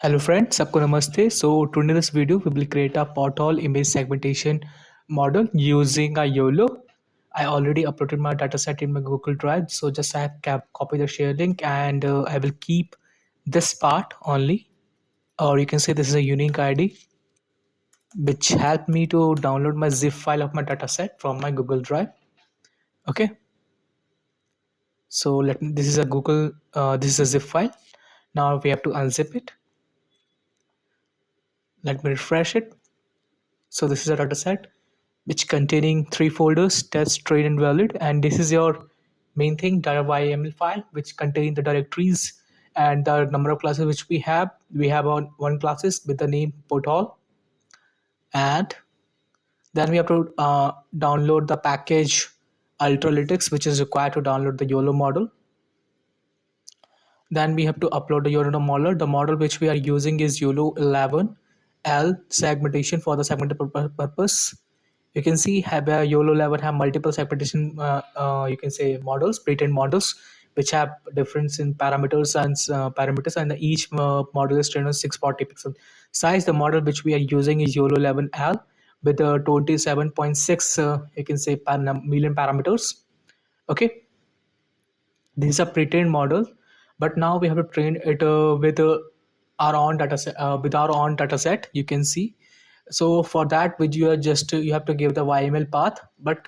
Hello friends, सबको नमस्ते. So today in this video we will create a pothole image segmentation model using a YOLO. I already uploaded my dataset in my Google Drive, so just I have copy the share link and I will keep this part only, or you can say this is a unique ID which helped me to download my zip file of my dataset from my Google Drive. Okay, so this is a this is a zip file. Now we have to unzip it. Let me refresh it. So this is a dataset which containing three folders: test, train, and valid. And this is your main thing, .yml file, which contain the directories and the number of classes which we have. We have one classes with the name Pothole, and then we have to download the package Ultralytics, which is required to download the YOLO model. Then we have to upload the YOLO model. The model which we are using is YOLO11 segmentation for the segmented purpose. You can see YOLO11 have multiple segmentation you can say models, pre-trained models, which have difference in parameters and each model is trained on 640 pixel size. The model which we are using is YOLO11L with 27.6 you can say million parameters. Okay, this is a pre-trained model, but now we have to train it with our own data set, you can see. So for that, which you are just you have to give the YML path, but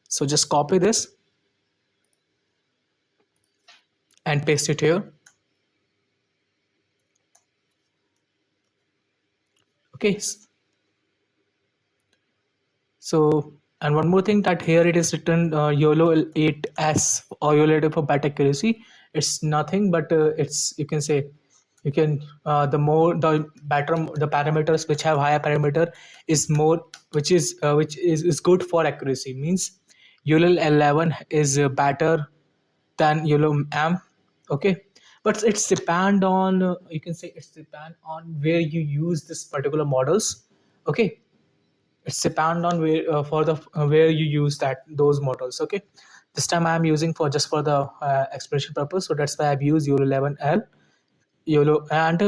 so just copy this and paste it here. Okay, so and one more thing, that here it is written YOLO 8S or YOLO for better accuracy. It's nothing but it's, you can say, you can the better the parameters which have higher parameter is more, which is good for accuracy. Means YOLO 11 is better than YOLO amp. Okay, but it's depend on you can say it's depend on where you use this particular models. Okay, it's depend on where for the where you use those models. Okay, this time I am using for just for the explanation purpose, so that's why I've used YOLO11L YOLO. And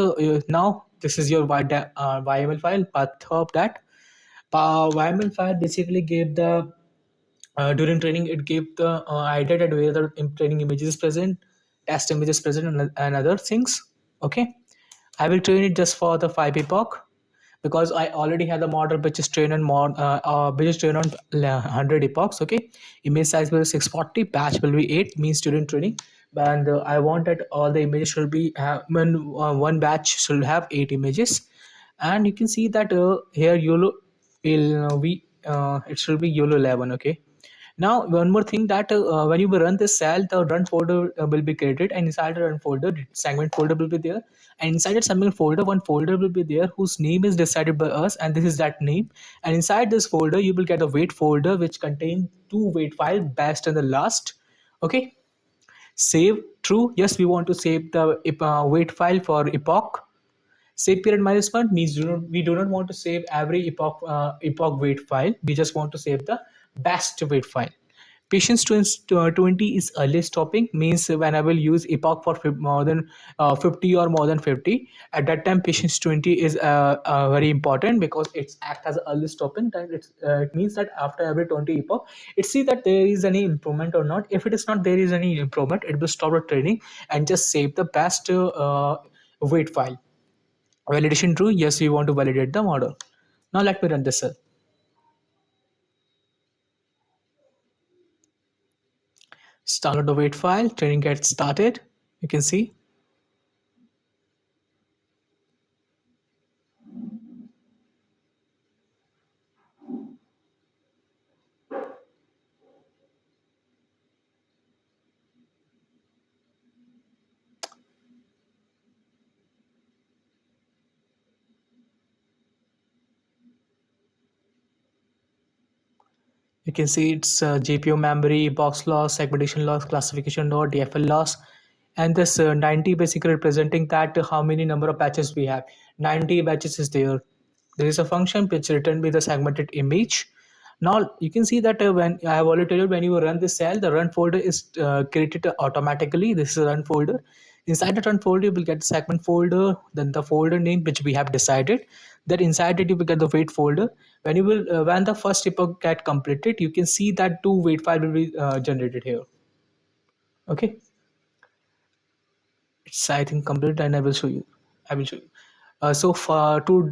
now this is your YML file path of that. YML file basically gave the during training, it gave the idea that where the training image is present, test image is present, and other things. Okay, I will train it just for the 5 epoch, because I already have the model which is trained on which is trained on 100 epochs. Okay, image size will be 640, batch will be 8, means student training. And I want that all the images should be one batch should have 8 images. And you can see that here YOLO it should be YOLO11. Okay, now one more thing, that when you will run this cell, the run folder will be created, and inside the run folder, segment folder will be there, and inside that segment folder, one folder will be there whose name is decided by us, and this is that name. And inside this folder, you will get a weight folder which contain two weight file, best and the last. Okay, save true. Yes, we want to save the weight file for epoch. Save period -1 means we do not want to save every epoch weight file. We just want to save the best weight file. Patience 20 is early stopping, means when I will use epoch for more than 50 or more than 50, at that time patience 20 is very important, because it's act as early stopping time. It means that after every 20 epoch, it see that there is any improvement or not. If it is not there is any improvement, it will stop the training and just save the best weight file. Validation true. Yes, we want to validate the model. Now let me run this cell. Download the weight file. Training gets started. You can see. You can see it's GPU memory, box loss, segmentation loss, classification loss, DFL loss, and this 90 basically representing that how many number of batches we have. 90 batches is there. There is a function which returned with the segmented image. Now you can see that when I have already told you, when you run this cell, the run folder is created automatically. This is a run folder. Inside the run folder, you will get the segment folder, then the folder name which we have decided. Then inside it, you will get the weight folder. When the first epoch get completed, you can see that two weight file will be generated here. Okay, it's I think complete, and I will show you. I will show you. So for to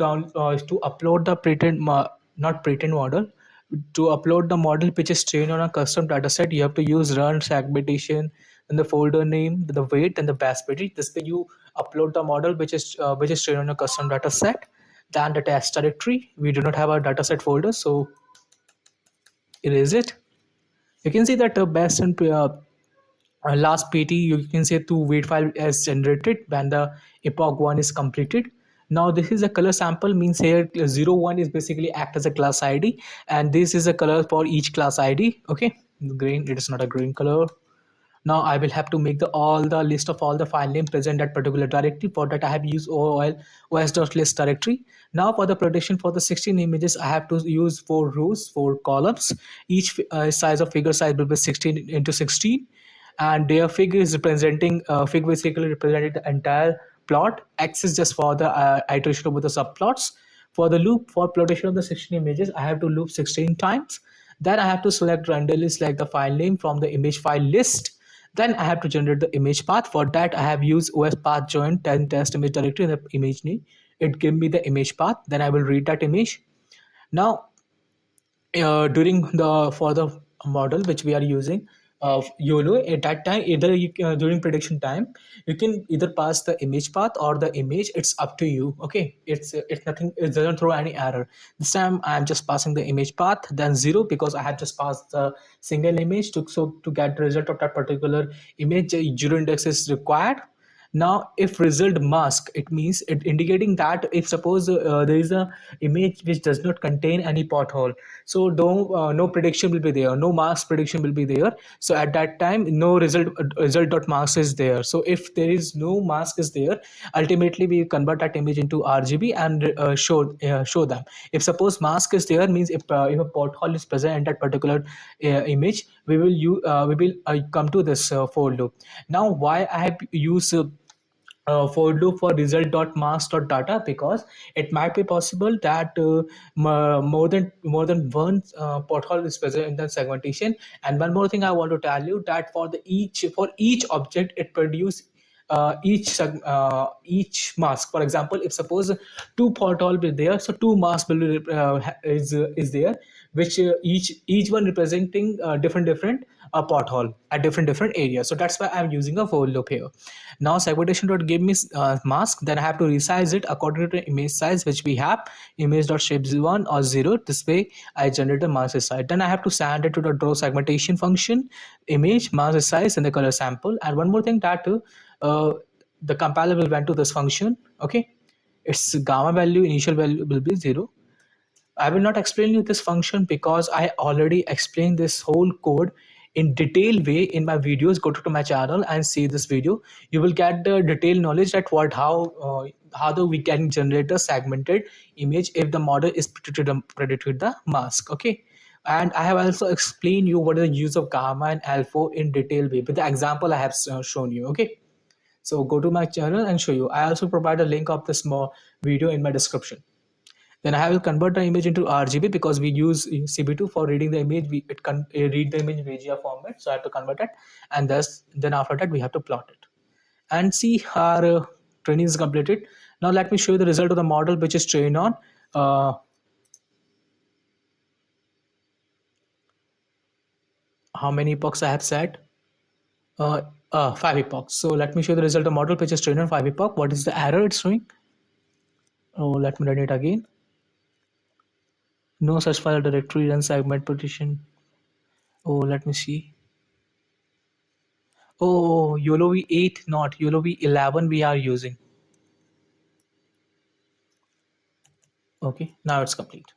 upload the not pretend model, to upload the model which is trained on a custom dataset, you have to use run segmentation and the folder name, the weight, and the batch. This way you upload the model which is trained on a custom dataset. Then the test directory. We do not have a dataset folder, so erase it. You can see that the best and last PT, you can say two weight file is generated when the epoch 1 is completed. Now this is a color sample, means here 01 is basically act as a class ID, and this is a color for each class ID. Okay, green, it is not a green color. Now I will have to make all the list of all the file name present at particular directory. For that I have used os.list directory. Now for the prediction for the 16 images, I have to use 4 rows, 4 columns. Each size of figure size will be 16 into 16, and their fig is representing fig basically representing the entire plot. X is just for the iteration over the subplots. For the loop for plottation of the 16 images, I have to loop 16 times. Then I have to randomly select the file name from the image file list. Then I have to generate the image path. For that I have used os path join 10 test image directory in the image name. It gave me the image path. Then I will read that image. Now during the for the model which we are using of YOLO, at that time either during prediction time you can either pass the image path or the image. It's up to you. Okay, it's nothing, it doesn't throw any error. This time I'm just passing the image path, then 0, because I have just passed the single image to get the result of that particular image, 0 index is required. Now if result mask, it means it indicating that if suppose there is a image which does not contain any pothole, so no prediction will be there, no mask prediction will be there. So at that time no result dot mask is there. So if there is no mask is there, ultimately we convert that image into RGB and show them. If suppose mask is there, means if a pothole is present in that particular image, we will come to this for loop. Now why I have used for loop for result.mask.data, because it might be possible that more than one pothole is present in the segmentation. And one more thing I want to tell you, that for each object it produce each mask. For example, if suppose two pothole will there, so two masks will be, is there, which each one representing different pothole at different areas. So that's why I'm using a for loop here. Now segmentation dot give me mask, then I have to resize it according to the image size which we have, image dot shape 1 or 0. This way I generate the mask size. Then I have to send it to the draw segmentation function, image, mask size, and the color sample. And one more thing, that the compiler will went to this function. Okay, its gamma value, initial value will be 0. I will not explain you this function because I already explained this whole code in detailed way in my videos. Go to my channel and see this video. You will get the detailed knowledge that how we can generate a segmented image if the model is predicted the mask. Okay, and I have also explained you what is the use of gamma and alpha in detailed way with the example I have shown you. Okay, so go to my channel and show you. I also provide a link of this small video in my description. Then I will convert the image into RGB because we use CB2 for reading the image. It can read the image in VGA format, so I have to convert it, and then after that we have to plot it. And see, our training is completed. Now let me show you the result of the model which is trained on. How many epochs I have set? 5 epochs. So let me show you the result of the model which is trained on 5 epoch. What is the error it's showing? Oh, let me run it again. No such file directory and segment partition. Oh, let me see. Oh, YOLOv8, not YOLOv11 we are using. Okay, now it's complete.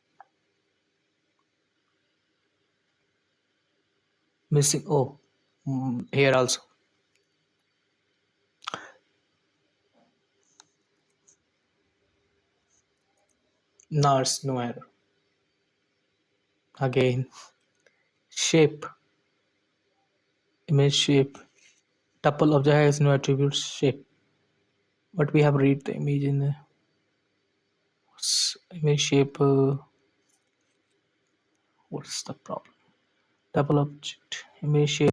Missing, oh, here also. Now it's no error. Again, shape, image shape, tuple object has no attributes, shape. but we have read the image in the image shape. What's the problem? Double object image shape.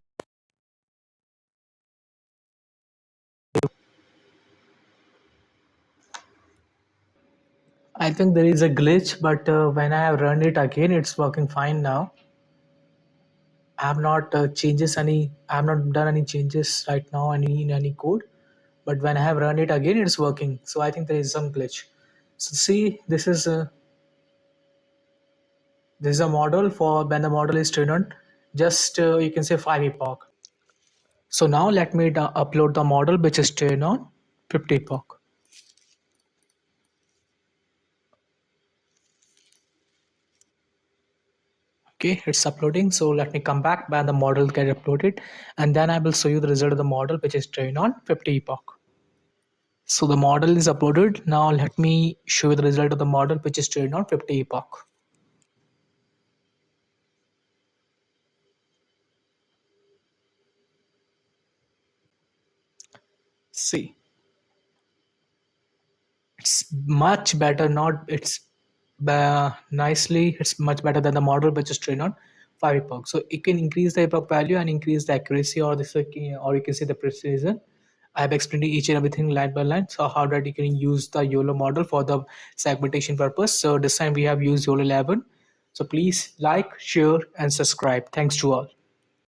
I think there is a glitch, but when I have run it again, it's working fine now. I have not changes any. I have not done any changes right now in any code, but when I have run it again, it's working. So I think there is some glitch. So see, this is a model for when the model is turned on. Just you can say 5 epoch. So now let me upload the model which is turned on 50 epoch. Okay, it's uploading. So let me come back when the model get uploaded, and then I will show you the result of the model which is trained on 50 epoch. So the model is uploaded. Now let me show you the result of the model which is trained on 50 epoch. See, it's much better. Not it's nicely. It's much better than the model which is trained on 5 epoch. So it can increase the epoch value and increase the accuracy, or or you can say the precision. I have explained each and everything line by line. So how that you can use the YOLO model for the segmentation purpose. So this time we have used YOLO 11. So please like, share, and subscribe. Thanks to all.